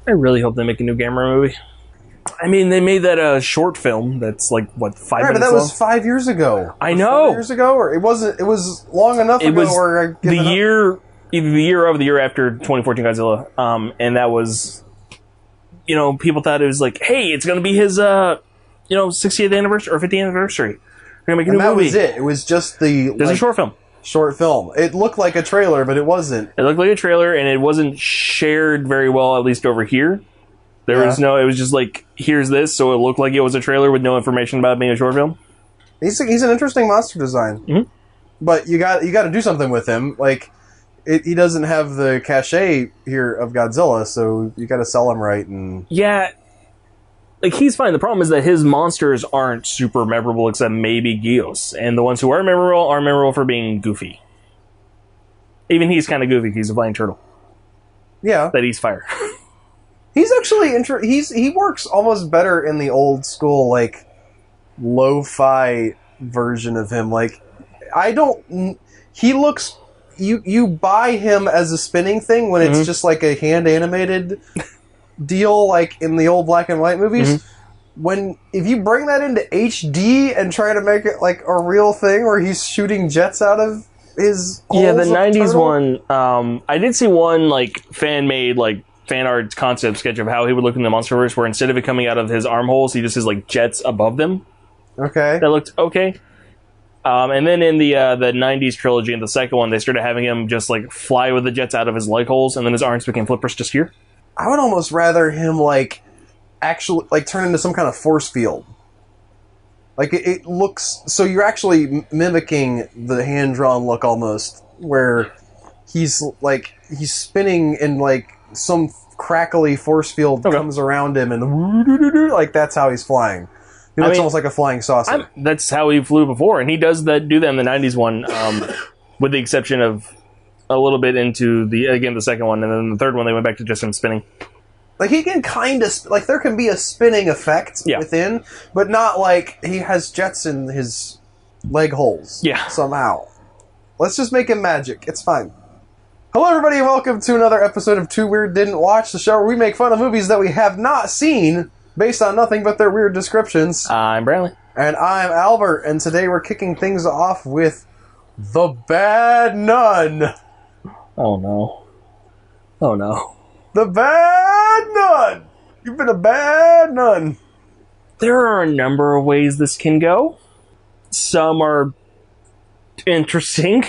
I really hope they make a new Gamera movie. I mean, they made that short film that's like, what, 5 minutes but that long? was 5 years ago. I know. 4 years ago? Or it was long enough ago where I either the year of the year after 2014 Godzilla. And that was, people thought it was like, hey, it's going to be his, 60th anniversary or 50th anniversary. We're going to make a new movie. That was it. It was just There's a short film. Short film. It looked like a trailer, but it wasn't. It looked like a trailer, and it wasn't shared very well, at least over here. It was just like, here's this, so it looked like it was a trailer with no information about it being a short film. He's an interesting monster design. Mm-hmm. But you got to do something with him. Like, he doesn't have the cachet here of Godzilla, so you got to sell him right. And yeah, like, he's fine. The problem is that his monsters aren't super memorable, except maybe Gios. And the ones who are memorable for being goofy. Even he's kind of goofy. He's a flying turtle. Yeah. That eats fire. He's actually he works almost better in the old school, like, lo-fi version of him. Like, he looks, you buy him as a spinning thing when it's just like a hand animated deal, like in the old black and white movies. If you bring that into HD and try to make it like a real thing where he's shooting jets out of his the 90s turtle? one, I did see one like fan art concept sketch of how he would look in the Monsterverse, where instead of it coming out of his armholes, he just has like jets above them. Okay. That looked okay. And then in the 90s trilogy, in the second one, they started having him just like fly with the jets out of his leg holes, and then his arms became flippers just here. I would almost rather him like actually like turn into some kind of force field. Like it looks, so you're actually mimicking the hand-drawn look almost, where he's spinning and like some crackly force field comes around him and like that's how he's flying. He looks almost like a flying saucer. That's how he flew before, and he do that in the 90s one, with the exception of a little bit into the second one, and then the third one they went back to just him spinning. Like, he can kind of... Like, there can be a spinning effect within, but not like he has jets in his leg holes somehow. Let's just make him magic. It's fine. Hello, everybody, and welcome to another episode of Too Weird Didn't Watch, the show where we make fun of movies that we have not seen based on nothing but their weird descriptions. I'm Bradley. And I'm Albert, and today we're kicking things off with The Bad Nun. Oh, no. Oh, no. The Bad Nun! You've been a bad nun. There are a number of ways this can go. Some are interesting.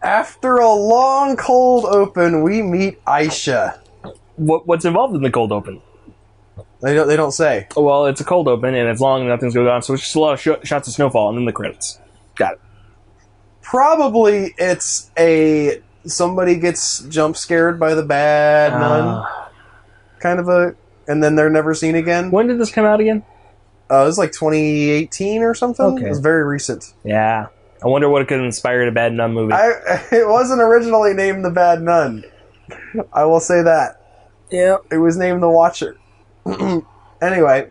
After a long cold open, we meet Aisha. What's involved in the cold open? They don't say. Well, it's a cold open, and it's long, and nothing's going on, so it's just a lot of shots of snowfall, and then the credits. Got it. Probably it's somebody gets jump scared by the bad nun. Kind of and then they're never seen again. When did this come out again? It was like 2018 or something. Okay. It was very recent. Yeah. I wonder what could have inspired a Bad Nun movie. It wasn't originally named The Bad Nun. I will say that. Yeah. It was named The Watcher. Anyway.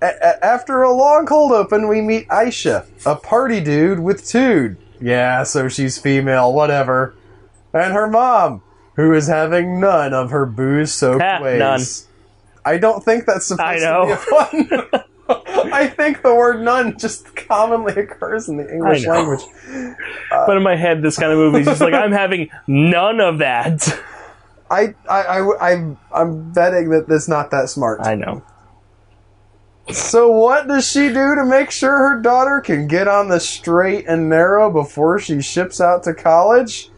After a long cold open, we meet Aisha, a party dude with tude. Yeah, so she's female, whatever. And her mom, who is having none of her booze-soaked ways. None. I don't think that's supposed to be a fun... I think the word none just commonly occurs in the English language. But in my head, this kind of movie is just like, I'm having none of that. I'm betting that that's not that smart. I know. So what does she do to make sure her daughter can get on the straight and narrow before she ships out to college?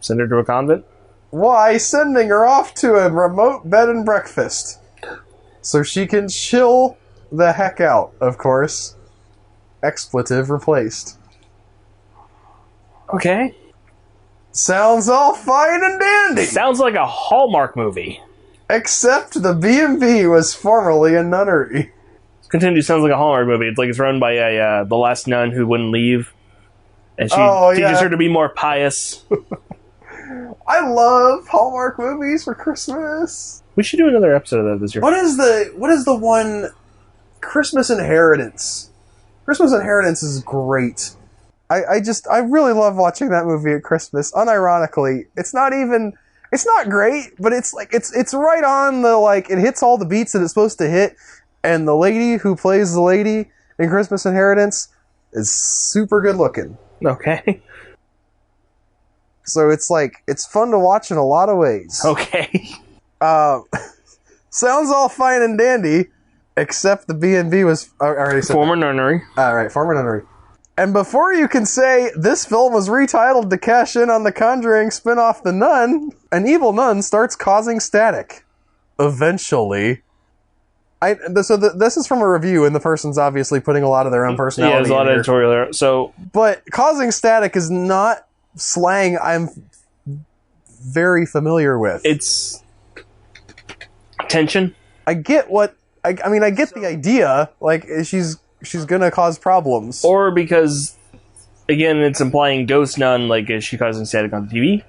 Send her to a convent? Why, sending her off to a remote bed and breakfast. So she can chill the heck out, of course. Expletive replaced. Okay. Sounds all fine and dandy. Sounds like a Hallmark movie. Except the B&B was formerly a nunnery. Continue. Sounds like a Hallmark movie. It's like it's run by the last nun who wouldn't leave, and she teaches her to be more pious. I love Hallmark movies for Christmas. We should do another episode of that this year. What is the one? Christmas Inheritance. Christmas Inheritance is great. I really love watching that movie at Christmas. Unironically, it's not even. It's not great, but it's like it's right on the like it hits all the beats that it's supposed to hit, and the lady who plays the lady in Christmas Inheritance is super good looking. Okay. So it's like it's fun to watch in a lot of ways. Okay. Sounds all fine and dandy, except the B&B was I already said Former nunnery. all right, former nunnery. And before you can say this film was retitled to cash in on the Conjuring spin-off The Nun, an evil nun starts causing static. Eventually. This is from a review, and the person's obviously putting a lot of their own personality Yeah, there's a lot in of here. editorial there. So, But causing static is not slang I'm very familiar with. it's tension. I get what... I mean, I get the idea. Like, she's gonna cause problems. Or because, again, it's implying ghost nun, like, is she causing static on the TV?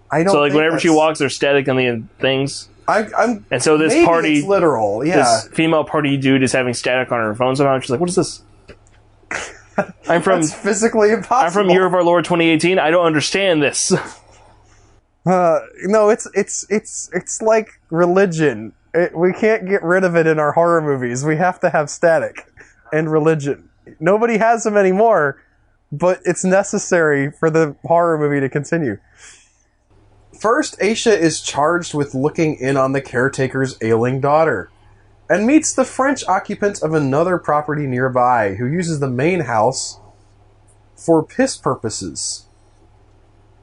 I don't So, like, think whenever she that's- walks, there's static on the things. I'm And so this maybe party... it's literal, yeah. This female party dude is having static on her phone somehow. She's like, what is this? I'm from... That's physically impossible. I'm from Year of Our Lord 2018. I don't understand this. No, it's like religion. We can't get rid of it in our horror movies. We have to have static and religion. Nobody has them anymore, but it's necessary for the horror movie to continue. First, Aisha is charged with looking in on the caretaker's ailing daughter, and meets the French occupant of another property nearby, who uses the main house for piss purposes.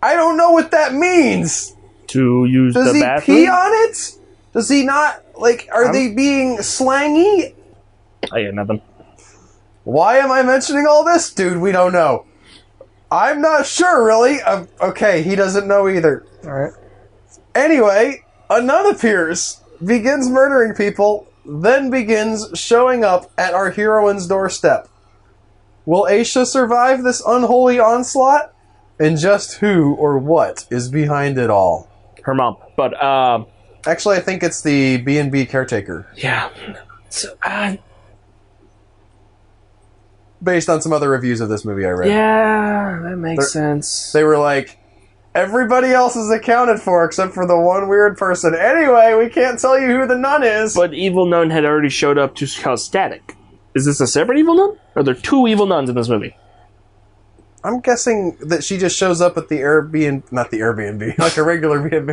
I don't know what that means! To use Does the he bathroom? pee on it? Does he not, like, are they being slangy? I got nothing. Why am I mentioning all this? Dude, we don't know. I'm not sure, really. Okay, he doesn't know either. Alright. Anyway, a nun appears, begins murdering people, then begins showing up at our heroine's doorstep. Will Aisha survive this unholy onslaught? And just who or what is behind it all? Her mom. But, Actually, I think it's the B&B caretaker. yeah. So, Based on some other reviews of this movie I read. yeah, that makes sense. They were like, everybody else is accounted for except for the one weird person. Anyway, we can't tell you who the nun is. But Evil Nun had already showed up to cause static. Is this a separate Evil Nun? Or are there two Evil Nuns in this movie? I'm guessing that she just shows up at the Airbnb, not the Airbnb, like a regular B&B,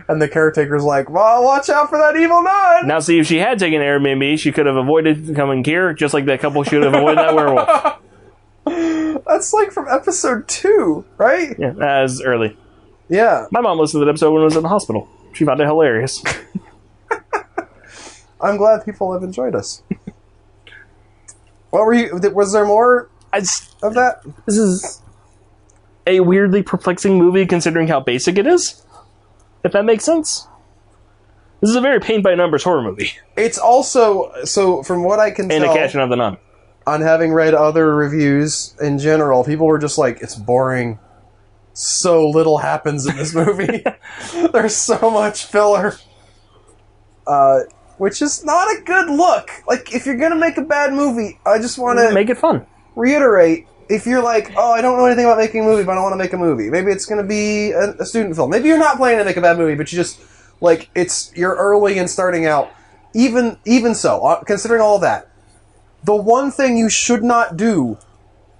and the caretaker's like, well, watch out for that evil nun! Now, see, if she had taken Airbnb, she could have avoided coming here, just like that couple should have avoided that werewolf. That's like from episode 2, right? Yeah, as early. Yeah. My mom listened to that episode when I was in the hospital. She found it hilarious. I'm glad people have enjoyed us. What were you, was there more of that? This is a weirdly perplexing movie considering how basic it is. If that makes sense. This is a very paint-by-numbers horror movie. It's also, so from what I can And tell, a Cash of the Nun. on having read other reviews in general, people were just like, it's boring. So little happens in this movie. There's so much filler. Which is not a good look. Like, if you're gonna make a bad movie, I just want to Make it fun. reiterate, if you're like, oh, I don't know anything about making a movie, but I want to make a movie. Maybe it's going to be a student film. Maybe you're not planning to make a bad movie, but you just, like, you're early and starting out. Even so, considering all of that, the one thing you should not do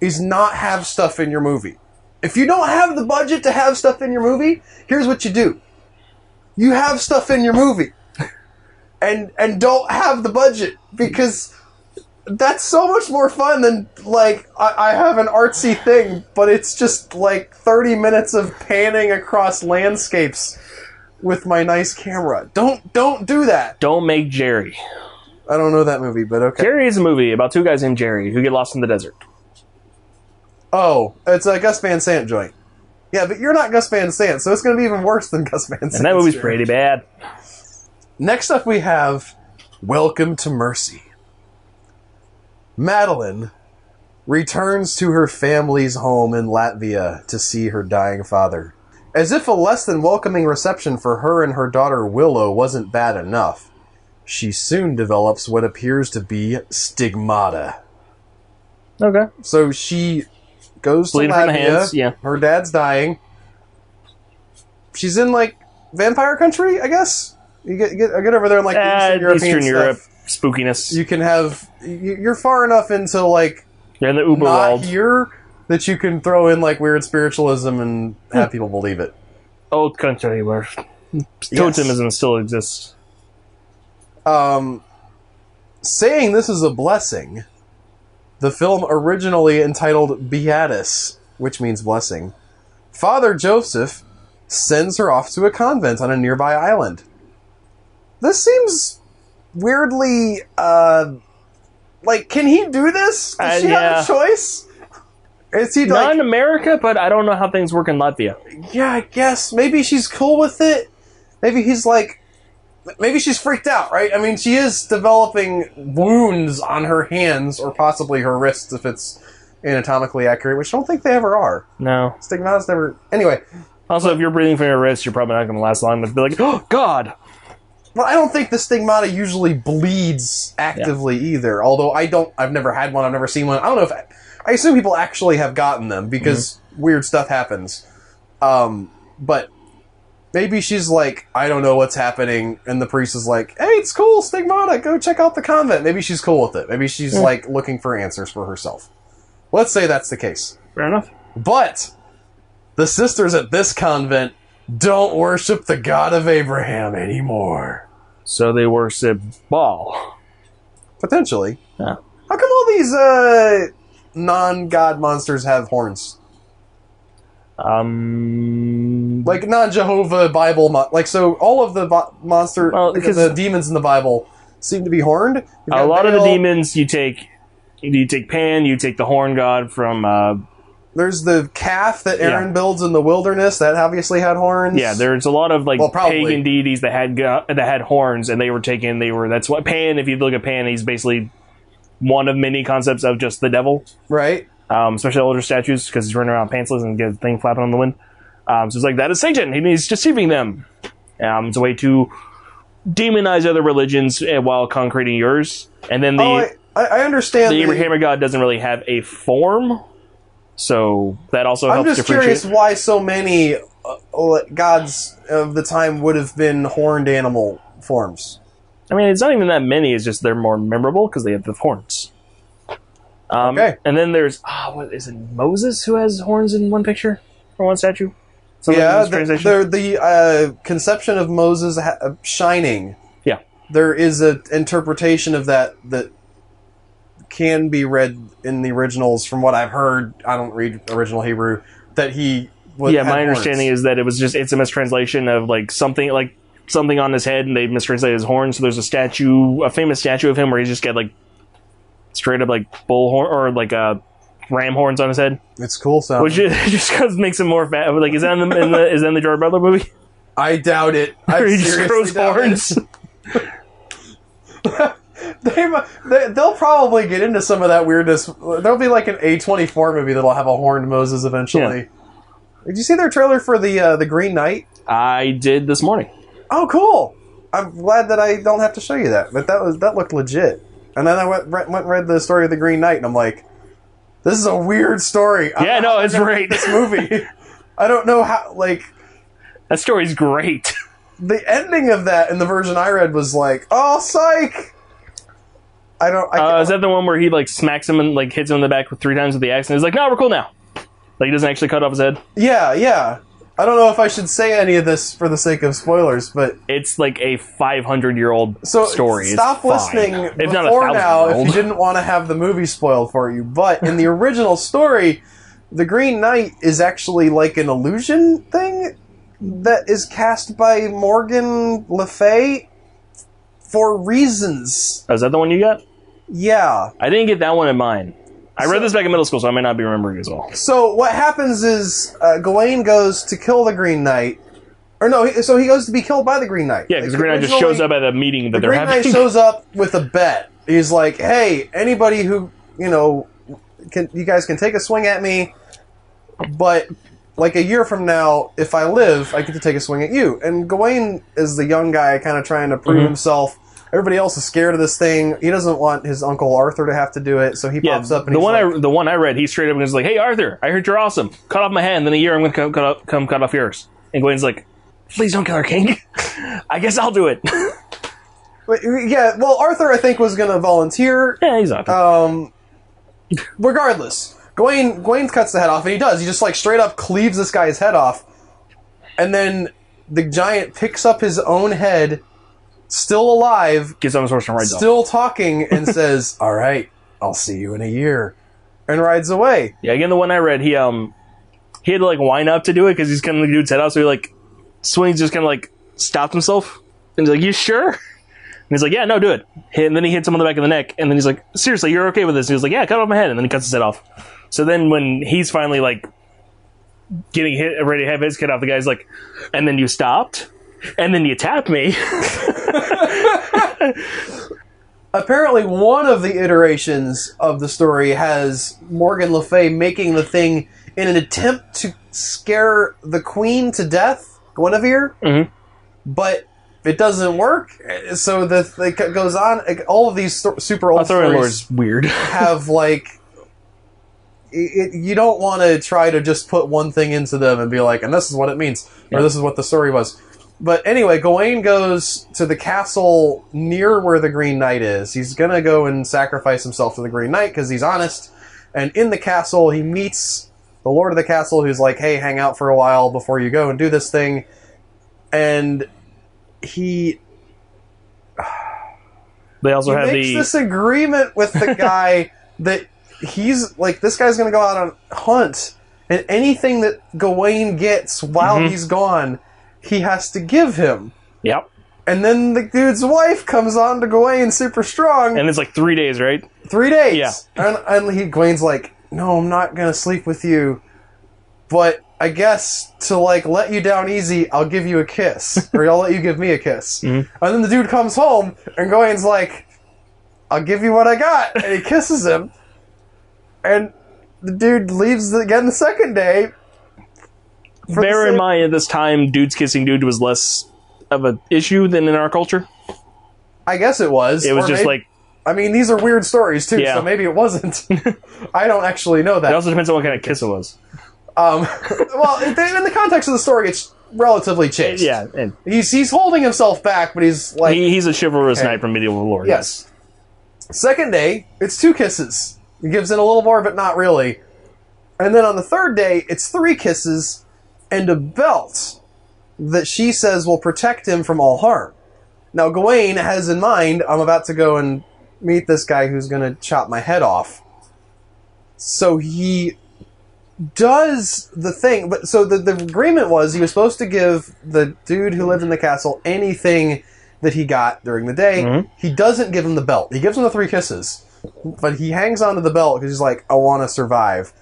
is not have stuff in your movie. If you don't have the budget to have stuff in your movie, here's what you do. You have stuff in your movie. And don't have the budget, because that's so much more fun than, like, I have an artsy thing, but it's just, like, 30 minutes of panning across landscapes with my nice camera. Don't do that. Don't make Jerry. I don't know that movie, but okay. Jerry is a movie about two guys named Jerry who get lost in the desert. Oh, it's a Gus Van Sant joint. Yeah, but you're not Gus Van Sant, so it's going to be even worse than Gus Van Sant. And that movie's pretty bad. Next up we have Welcome to Mercy. Madeline returns to her family's home in Latvia to see her dying father. As if a less than welcoming reception for her and her daughter Willow wasn't bad enough, she soon develops what appears to be stigmata. Okay. So she goes Bleeding to from the Latvia. hands, yeah. Her dad's dying. She's in, like, vampire country, I guess. You get over there in like the Eastern Europe stuff. spookiness. You can have you're far enough into like You're in the Uber not world here that you can throw in like weird spiritualism and have people believe it. Old country where totemism still exists. Saying this is a blessing, the film originally entitled Beatus, which means blessing, Father Joseph sends her off to a convent on a nearby island. This seems weirdly, like, can he do this? Does she have a choice? Is he not like, in America, but I don't know how things work in Latvia. Yeah, I guess. Maybe she's cool with it. Maybe he's like, maybe she's freaked out, right? I mean, she is developing wounds on her hands, or possibly her wrists if it's anatomically accurate, which I don't think they ever are. No. Stigmata's never... Anyway. Also, if you're breathing from your wrist, you're probably not going to last long. But be like, oh, God! Well, I don't think the stigmata usually bleeds actively either. Although I've never had one, I've never seen one. I don't know if... I assume people actually have gotten them, because weird stuff happens. But... maybe she's like, I don't know what's happening, and the priest is like, hey, it's cool, stigmata, go check out the convent. Maybe she's cool with it. Maybe she's, like, looking for answers for herself. Let's say that's the case. Fair enough. But the sisters at this convent don't worship the God of Abraham anymore. So they worship Baal. Potentially. Yeah. How come all these non-God monsters have horns? Like non-Jehovah Bible, so all of the monster, the demons in the Bible seem to be horned. A lot of the demons, you take Pan, you take the horn god from. There's the calf that Aaron builds in the wilderness that obviously had horns. Yeah, there's a lot of pagan deities that had horns, and they were taken. That's what Pan. If you look at Pan, he's basically one of many concepts of just the devil, right? Especially older statues, because he's running around pantsless and get a thing flapping on the wind. So it's like, that is Satan. He's deceiving them. It's a way to demonize other religions while concreting yours. And then I understand. The Abrahamic God doesn't really have a form, so that also helps differentiate. I'm just curious why so many gods of the time would have been horned animal forms. I mean, it's not even that many. It's just they're more memorable because they have the horns. Okay. And then there's what is it? Moses who has horns in one picture or one statue. The conception of Moses shining. Yeah, there is an interpretation of that can be read in the originals. From what I've heard, I don't read original Hebrew. That he was. Yeah, my understanding is that it's a mistranslation of something on his head, and they mistranslated his horns. So there's a famous statue of him where he's just got straight up bull horn or ram horns on his head. It's cool sounding. Which just makes him more fat. Is that in the Gerard Butler movie? I doubt it. Where he just grows horns. They'll probably get into some of that weirdness. There'll be an A24 movie that'll have a horned Moses eventually. Yeah. Did you see their trailer for the Green Knight? I did this morning. Oh, cool! I'm glad that I don't have to show you that, but that looked legit. And then I went and read the story of the Green Knight, and I'm like, this is a weird story. It's great. This movie. I don't know how, that story's great. The ending of that in the version I read was oh, psych! Is that the one where he, smacks him and, hits him in the back 3 times with the axe, and he's like, no, we're cool now. He doesn't actually cut off his head? Yeah. I don't know if I should say any of this for the sake of spoilers, but... It's a 500-year-old story. Stop listening before now if you didn't want to have the movie spoiled for you. But in the original story, the Green Knight is actually an illusion thing that is cast by Morgan Le Fay for reasons. Oh, is that the one you got? Yeah. I didn't get that one in mine. I read this back in middle school, so I may not be remembering as well. So what happens is Gawain goes to kill the Green Knight. Or no, so he goes to be killed by the Green Knight. Yeah, because the Green Knight just shows up at a meeting that they're having. The Green Knight shows up with a bet. He's like, hey, anybody who, you guys can take a swing at me, but a year from now, if I live, I get to take a swing at you. And Gawain is the young guy kind of trying to prove himself. Everybody else is scared of this thing. He doesn't want his Uncle Arthur to have to do it, so he pops up and the one I read, he straight up and was like, hey, Arthur, I heard you're awesome. Cut off my hand, then a year I'm going to come cut off yours. And Gawain's like, please don't kill our king. I guess I'll do it. But, yeah, well, Arthur, I think, was going to volunteer. Yeah, he's not. Regardless, Gawain cuts the head off, and he does. He just, like, straight up cleaves this guy's head off. And then the giant picks up his own head, still alive, Gets on his horse and rides off. still talking, and says, "All right, I'll see you in a year," and rides away. Yeah, again, the one I read, he had to, like, wind up to do it because he's cutting the dude's head off, so he, like, swings, just kind of, like, stopped himself. And he's like, "You sure?" And he's like, "Yeah, no, do it." And then he hits him on the back of the neck, and then he's like, "Seriously, you're okay with this?" And he was like, "Yeah, cut off my head." And then he cuts his head off. So then when he's finally, like, getting ready to have his cut off, the guy's like, "And then you stopped? And then you tapped me?" Apparently, one of the iterations of the story has Morgan Le Fay making the thing in an attempt to scare the queen to death, Guinevere, but it doesn't work. So it goes on. All of these super old stories weird. have, like, you don't want to try to just put one thing into them and be like, and this is what it means, or this is what the story was. But anyway, Gawain goes to the castle near where the Green Knight is. He's going to go and sacrifice himself to the Green Knight because he's honest. And in the castle, he meets the Lord of the Castle, who's like, "Hey, hang out for a while before you go and do this thing." And he makes this agreement with the guy that he's like, this guy's going to go out on hunt, and anything that Gawain gets while he's gone, he has to give him. Yep. And then the dude's wife comes on to Gawain super strong. And it's like 3 days, right? 3 days. Yeah. And Gawain's like, "No, I'm not going to sleep with you. But I guess to, like, let you down easy, I'll give you a kiss. Or I'll let you give me a kiss." And then the dude comes home, and Gawain's like, "I'll give you what I got." And he kisses him. And the dude leaves again the second day. Bear in mind, at this time, dudes kissing dude was less of an issue than in our culture. I guess it was. It was just maybe, like... I mean, these are weird stories, too, yeah. So maybe it wasn't. I don't actually know that. It also depends on what kind of kiss it was. Well, in the context of the story, it's relatively chaste. Yeah. And he's holding himself back, but he's like... He's a chivalrous knight from medieval lore. Yes. Second day, it's 2 kisses. He gives in a little more, but not really. And then on the third day, it's 3 kisses and a belt that she says will protect him from all harm. Now, Gawain has in mind, I'm about to go and meet this guy who's going to chop my head off. So he does the thing. But so the agreement was he was supposed to give the dude who lived in the castle anything that he got during the day. He doesn't give him the belt. He gives him the 3 kisses. But he hangs on to the belt because he's like, "I want to survive."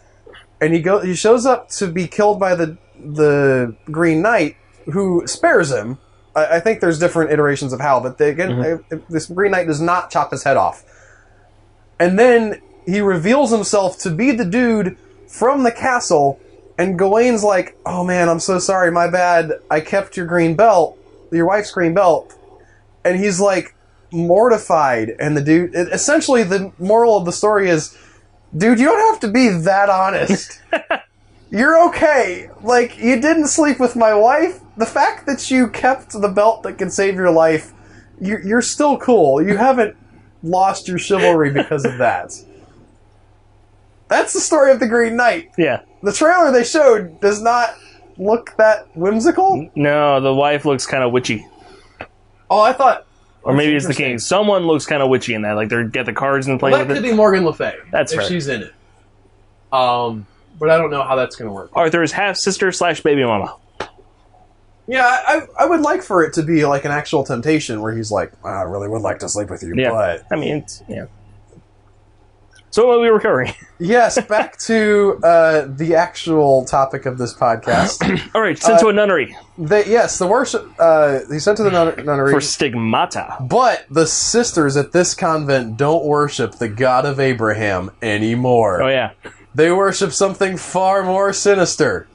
And he shows up to be killed by the Green Knight, who spares him. I think there's different iterations of how, but this Green Knight does not chop his head off. And then he reveals himself to be the dude from the castle, and Gawain's like, "Oh man, I'm so sorry, my bad. I kept your green belt, your wife's green belt." And he's like mortified, and the dude... essentially, the moral of the story is, dude, you don't have to be that honest. You're okay. Like, you didn't sleep with my wife. The fact that you kept the belt that can save your life, you're still cool. You haven't lost your chivalry because of that. That's the story of the Green Knight. Yeah. The trailer they showed does not look that whimsical. No, the wife looks kind of witchy. Oh, I thought... Or maybe it's the king. Someone looks kind of witchy in that. Like, they get the cards and playing with it. That could be Morgan Le Fay. That's if fair. she's in it. But I don't know how that's going to work. Arthur's half-sister / baby mama. Yeah, I would like for it to be like an actual temptation where he's like, "I really would like to sleep with you, but..." I mean, yeah. So what are we recovering? Yes, back to the actual topic of this podcast. All right, sent to a nunnery. The worship... he sent to the nunnery... For stigmata. But the sisters at this convent don't worship the God of Abraham anymore. Oh, yeah. They worship something far more sinister,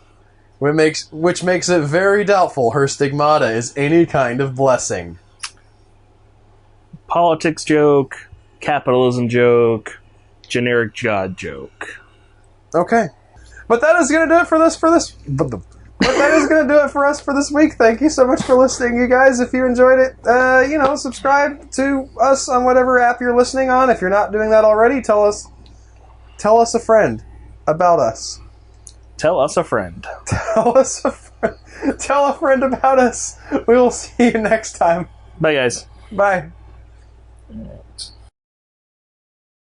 which makes it very doubtful her stigmata is any kind of blessing. Politics joke, capitalism joke, generic God joke. Okay. But that is going to do it for this But that is going to do it for us for this week. Thank you so much for listening, you guys. If you enjoyed it, subscribe to us on whatever app you're listening on. If you're not doing that already, tell us a friend about us. Tell us a friend. Tell a friend about us. We will see you next time. Bye, guys. Bye.